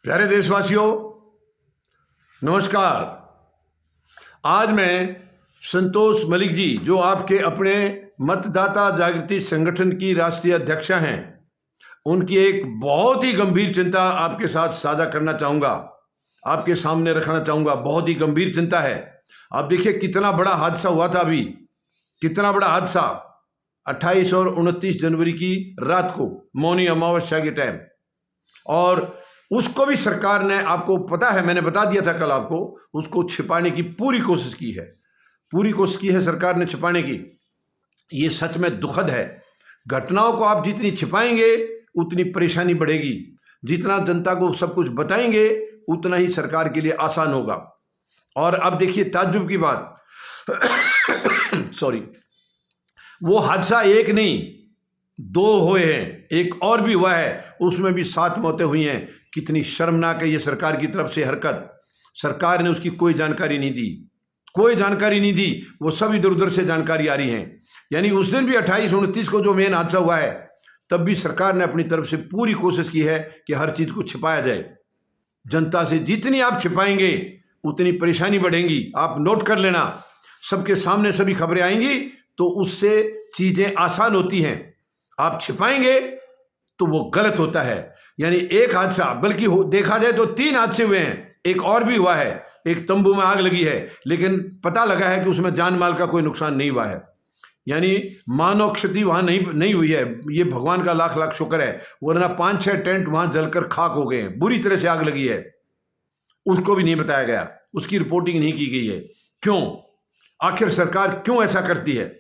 प्यारे देशवासियों, नमस्कार। आज मैं संतोष मलिक जी, जो आपके अपने मतदाता जागृति संगठन की राष्ट्रीय अध्यक्षा हैं, उनकी एक बहुत ही गंभीर चिंता आपके साथ साझा करना चाहूँगा, आपके सामने रखना चाहूँगा। बहुत ही गंभीर चिंता है। आप देखिए कितना बड़ा हादसा हुआ था अभी, कितना बड़ा हादसा 28 और 29 जनवरी की रात को, मौनी अमावस्या के टाइम। और उसको भी सरकार ने, आपको पता है, मैंने बता दिया था कल आपको, उसको छिपाने की पूरी कोशिश की है। पूरी कोशिश की है सरकार ने छिपाने की। ये सच में दुखद है। घटनाओं को आप जितनी छिपाएंगे उतनी परेशानी बढ़ेगी। जितना जनता को सब कुछ बताएंगे उतना ही सरकार के लिए आसान होगा। और अब देखिए ताज्जुब की बात सॉरी, वो हादसा एक नहीं दो हुए हैं, एक और भी हुआ है, उसमें भी 7 मौतें हुई हैं। कितनी शर्मनाक है ये सरकार की तरफ से हरकत। सरकार ने उसकी कोई जानकारी नहीं दी, कोई जानकारी नहीं दी। वो सब इधर उधर से जानकारी आ रही है। यानी उस दिन भी 28-29 को जो मेन हादसा हुआ है, तब भी सरकार ने अपनी तरफ से पूरी कोशिश की है कि हर चीज को छिपाया जाए। जनता से जितनी आप छिपाएंगे उतनी परेशानी बढ़ेगी। आप नोट कर लेना, सबके सामने सभी खबरें आएंगी तो उससे चीजें आसान होती हैं। आप छिपाएंगे तो वो गलत होता है। यानी एक हादसा, बल्कि देखा जाए तो 3 हादसे हुए हैं। एक और भी हुआ है, एक तंबू में आग लगी है, लेकिन पता लगा है कि उसमें जान माल का कोई नुकसान नहीं हुआ है। यानी मानव क्षति वहां नहीं हुई है। ये भगवान का लाख लाख शुक्र है, वरना 5-6 टेंट वहां जलकर खाक हो गए हैं। बुरी तरह से आग लगी है, उसको भी नहीं बताया गया, उसकी रिपोर्टिंग नहीं की गई है। क्यों? आखिर सरकार क्यों ऐसा करती है?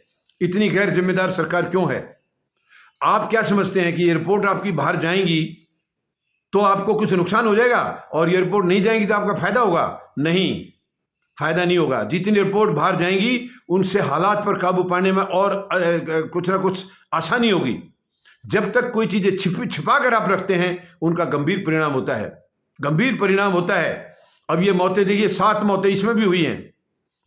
इतनी गैर जिम्मेदार सरकार क्यों है? आप क्या समझते हैं कि ये रिपोर्ट आपकी बाहर जाएंगी तो आपको कुछ नुकसान हो जाएगा, और ये रिपोर्ट नहीं जाएंगी तो आपका फायदा होगा? नहीं, फायदा नहीं होगा। जितनी रिपोर्ट बाहर जाएंगी उनसे हालात पर काबू पाने में और कुछ ना कुछ आसानी होगी। जब तक कोई चीजें छिपा कर आप रखते हैं, उनका गंभीर परिणाम होता है, गंभीर परिणाम होता है। अब ये मौतें देखिए, 7 मौतें इसमें भी हुई हैं,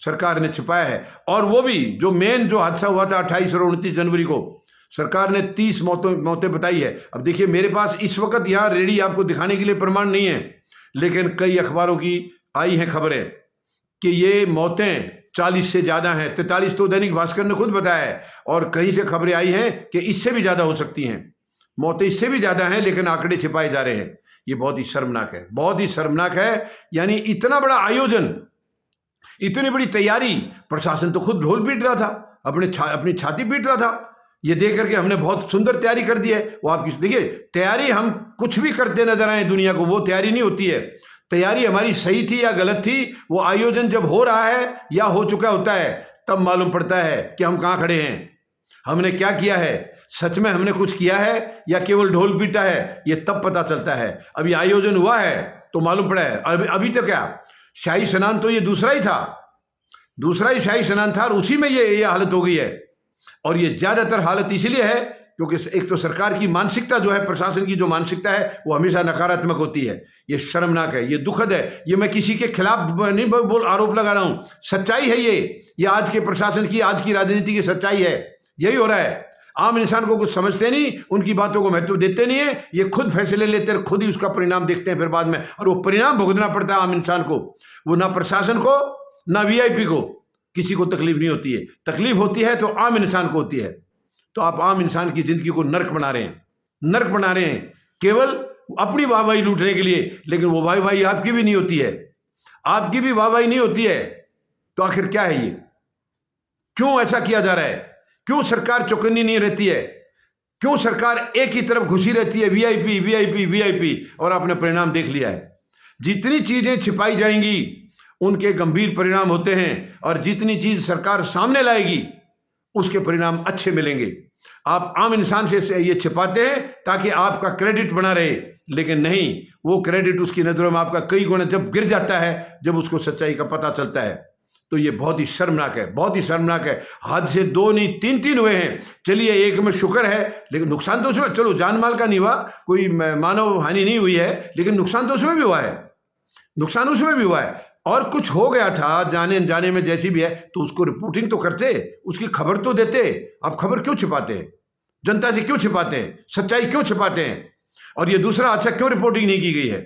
सरकार ने छिपाया है। और वो भी जो मेन जो हादसा हुआ था 28 और 29 जनवरी को, सरकार ने 30 मौतें बताई है। अब देखिए, मेरे पास इस वक्त यहाँ रेडी आपको दिखाने के लिए प्रमाण नहीं है, लेकिन कई अखबारों की आई हैं खबरें कि ये मौतें 40 से ज्यादा हैं। 43 तो दैनिक भास्कर ने खुद बताया है, और कहीं से खबरें आई हैं कि इससे भी ज्यादा हो सकती हैं। मौतें इससे भी ज्यादा हैं, लेकिन आंकड़े छिपाए जा रहे हैं। ये बहुत ही शर्मनाक है, बहुत ही शर्मनाक है। यानी इतना बड़ा आयोजन, इतनी बड़ी तैयारी, प्रशासन तो खुद ढोल पीट रहा था, अपनी छाती पीट रहा था ये देख करके हमने बहुत सुंदर तैयारी कर दी है। वो आपकी देखिए, तैयारी हम कुछ भी करते नजर आए दुनिया को, वो तैयारी नहीं होती है। तैयारी हमारी सही थी या गलत थी, वो आयोजन जब हो रहा है या हो चुका होता है तब मालूम पड़ता है कि हम कहाँ खड़े हैं, हमने क्या किया है, सच में हमने कुछ किया है या केवल ढोल पीटा है, ये तब पता चलता है। अभी आयोजन हुआ है तो मालूम पड़ा है। अभी तो क्या, शाही स्नान तो ये दूसरा ही था, दूसरा ही शाही स्नान था, और उसी में ये हालत हो गई है। और ये ज्यादातर हालत इसीलिए है क्योंकि एक तो सरकार की मानसिकता जो है, प्रशासन की जो मानसिकता है, वो हमेशा नकारात्मक होती है। ये शर्मनाक है, ये दुखद है। ये मैं किसी के खिलाफ नहीं बोल आरोप लगा रहा हूं, सच्चाई है ये आज के प्रशासन की, आज की राजनीति की सच्चाई है। यही हो रहा है। आम इंसान को कुछ समझते नहीं, उनकी बातों को महत्व देते नहीं है, ये खुद फैसले लेते हैं, खुद ही उसका परिणाम देखते हैं फिर बाद में, और वो परिणाम भुगतना पड़ता है आम इंसान को। वो ना प्रशासन को ना वीआईपी को, किसी को तकलीफ नहीं होती है। तकलीफ होती है तो आम इंसान को होती है। तो आप आम इंसान की जिंदगी को नर्क बना रहे हैं, नर्क बना रहे हैं, केवल अपनी वाहवाही लूटने के लिए। लेकिन वो वाहवाही आपकी भी नहीं होती है, आपकी भी वाहवाही नहीं होती है। तो आखिर क्या है ये? क्यों ऐसा किया जा रहा है? क्यों सरकार चौकन्नी नहीं रहती है? क्यों सरकार एक ही तरफ घुसी रहती है, वीआईपी वीआईपी वीआईपी? और आपने परिणाम देख लिया है। जितनी चीजें छिपाई जाएंगी उनके गंभीर परिणाम होते हैं, और जितनी चीज सरकार सामने लाएगी उसके परिणाम अच्छे मिलेंगे। आप आम इंसान से ये छिपाते हैं ताकि आपका क्रेडिट बना रहे, लेकिन नहीं, वो क्रेडिट उसकी नजरों में आपका कई गुना जब गिर जाता है, जब उसको सच्चाई का पता चलता है। तो ये बहुत ही शर्मनाक है, बहुत ही शर्मनाक है। हादसे 2 नहीं 3 हुए हैं। चलिए, एक में शुक्र है, लेकिन नुकसान तो उसमें, चलो जान माल का नहीं हुआ, कोई मानव हानि नहीं हुई है, लेकिन नुकसान तो उसमें भी हुआ है, नुकसान उसमें भी हुआ है। और कुछ हो गया था जाने अनजाने में, जैसी भी है, तो उसको रिपोर्टिंग तो करते, उसकी खबर तो देते। आप खबर क्यों छिपाते हैं? जनता से क्यों छिपाते हैं? सच्चाई क्यों छिपाते हैं? और ये दूसरा अच्छा क्यों रिपोर्टिंग नहीं की गई है?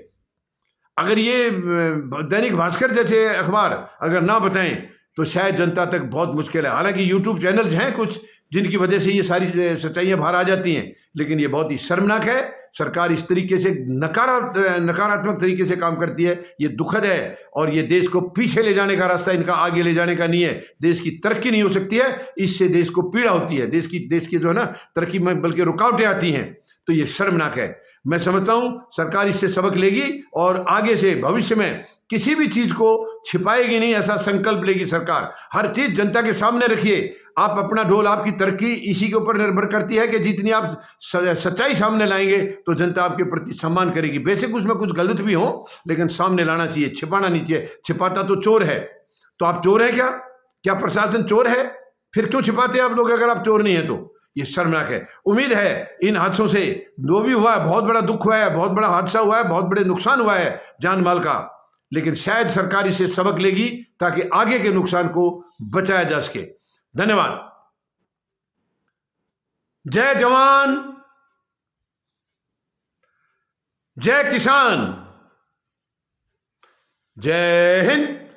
अगर ये दैनिक भास्कर जैसे अखबार अगर ना बताएं तो शायद जनता तक बहुत मुश्किल है। हालांकि यूट्यूब चैनल्स हैं कुछ जिनकी वजह से ये सारी सच्चाइयाँ बाहर आ जाती हैं, लेकिन ये बहुत ही शर्मनाक है। सरकार इस तरीके से नकारात्मक तरीके से काम करती है, ये दुखद है। और ये देश को पीछे ले जाने का रास्ता इनका आगे ले जाने का नहीं है। देश की तरक्की नहीं हो सकती है, इससे देश को पीड़ा होती है, देश की जो है ना तरक्की में बल्कि रुकावटें आती हैं। तो ये शर्मनाक है। मैं समझता हूं सरकार इससे सबक लेगी और आगे से भविष्य में किसी भी चीज को छिपाएगी नहीं, ऐसा संकल्प लेगी सरकार। हर चीज जनता के सामने रखिए। आप अपना ढोल, आपकी तरक्की इसी के ऊपर निर्भर करती है कि जितनी आप सच्चाई सामने लाएंगे तो जनता आपके प्रति सम्मान करेगी। बेशक उसमें कुछ गलत भी हो, लेकिन सामने लाना चाहिए, छिपाना नहीं चाहिए। छिपाता तो चोर है। तो आप चोर है क्या प्रशासन चोर है? फिर क्यों छिपाते हैं आप लोग अगर आप चोर नहीं है तो? ये शर्मनाक है। उम्मीद है इन हादसों से जो भी हुआ है, बहुत बड़ा दुख हुआ है, बहुत बड़ा हादसा हुआ है, बहुत बड़े नुकसान हुआ है जान माल का, लेकिन शायद सरकार इससे सबक लेगी ताकि आगे के नुकसान को बचाया जा सके। धन्यवाद। जय जवान, जय किसान, जय हिंद।